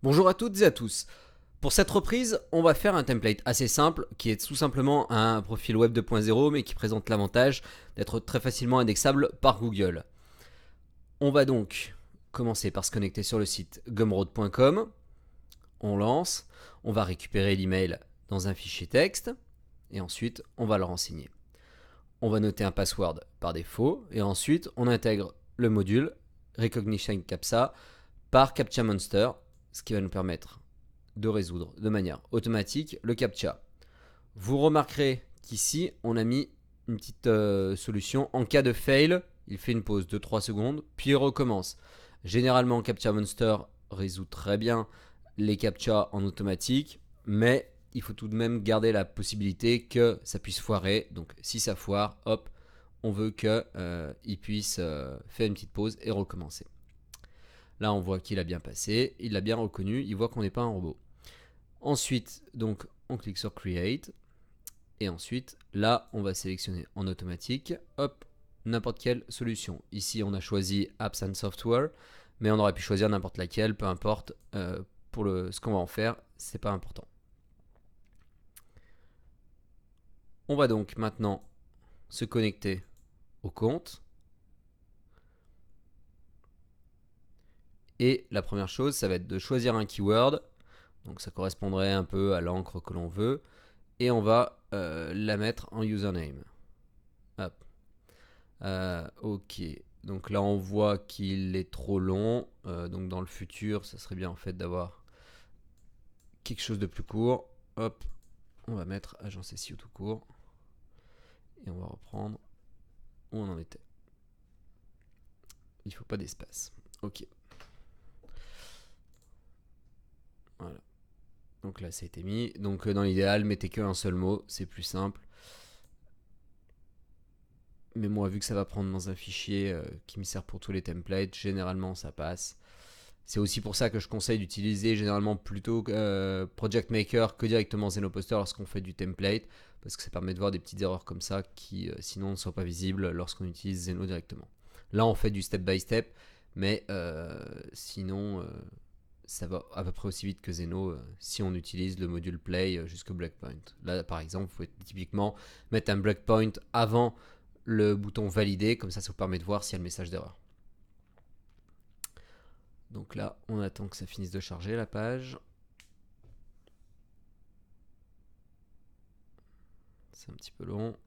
Bonjour à toutes et à tous. Pour cette reprise, on va faire un template assez simple qui est tout simplement un profil web 2.0 mais qui présente l'avantage d'être très facilement indexable par Google. On va donc commencer par se connecter sur le site gumroad.com. On lance, on va récupérer l'email dans un fichier texte et ensuite on va le renseigner. On va noter un password par défaut et ensuite on intègre le module Recognition CAPTCHA par CAPTCHA Monster, ce qui va nous permettre de résoudre de manière automatique le CAPTCHA. Vous remarquerez qu'ici, on a mis une petite solution. En cas de fail, il fait une pause de 3 secondes, puis il recommence. Généralement, CAPTCHA Monster résout très bien les CAPTCHA en automatique, mais il faut tout de même garder la possibilité que ça puisse foirer. Donc si ça foire, hop, on veut qu'il puisse faire une petite pause et recommencer. Là, on voit qu'il a bien passé, il l'a bien reconnu, il voit qu'on n'est pas un robot. Ensuite, donc, on clique sur Create. Et ensuite, là, on va sélectionner en automatique, hop, n'importe quelle solution. Ici, on a choisi Apps and Software, mais on aurait pu choisir n'importe laquelle, peu importe. Pour ce qu'on va en faire, c'est pas important. On va donc maintenant se connecter au compte. Et la première chose, ça va être de choisir un keyword. Donc ça correspondrait un peu à l'encre que l'on veut. Et on va la mettre en username. Hop. Ok. Donc là, on voit qu'il est trop long. Donc dans le futur, ça serait bien en fait d'avoir quelque chose de plus court. Hop. On va mettre agence SEO tout court. Et on va reprendre où on en était. Il ne faut pas d'espace. Ok. Voilà. Donc là, ça a été mis. Donc dans l'idéal, mettez qu'un seul mot. C'est plus simple. Mais moi, vu que ça va prendre dans un fichier qui me sert pour tous les templates, généralement ça passe. C'est aussi pour ça que je conseille d'utiliser généralement plutôt Project Maker que directement Zenoposter lorsqu'on fait du template, parce que ça permet de voir des petites erreurs comme ça qui sinon ne sont pas visibles lorsqu'on utilise Zeno directement. Là, on fait du step by step, mais sinon, ça va à peu près aussi vite que Zeno si on utilise le module Play jusqu'au breakpoint. Là, par exemple, vous pouvez typiquement mettre un breakpoint avant le bouton valider, comme ça vous permet de voir s'il y a le message d'erreur. Donc là, on attend que ça finisse de charger la page. C'est un petit peu long.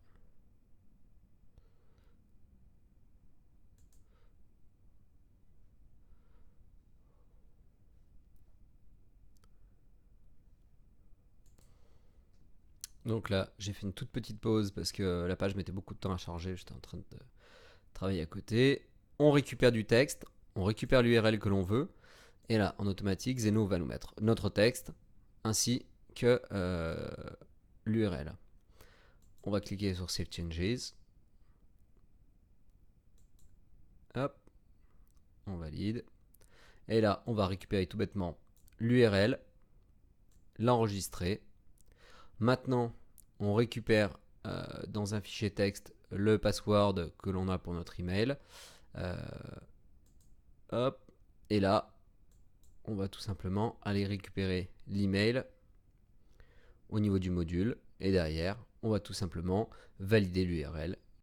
Donc là, j'ai fait une toute petite pause parce que la page mettait beaucoup de temps à charger. J'étais en train de travailler à côté. On récupère du texte, on récupère l'URL que l'on veut. Et là, en automatique, Zeno va nous mettre notre texte ainsi que l'URL. On va cliquer sur Save Changes. Hop, on valide. Et là, on va récupérer tout bêtement l'URL, l'enregistrer. Maintenant, on récupère dans un fichier texte le password que l'on a pour notre email. Hop, et là, on va tout simplement aller récupérer l'email au niveau du module. Et derrière, on va tout simplement valider l'URL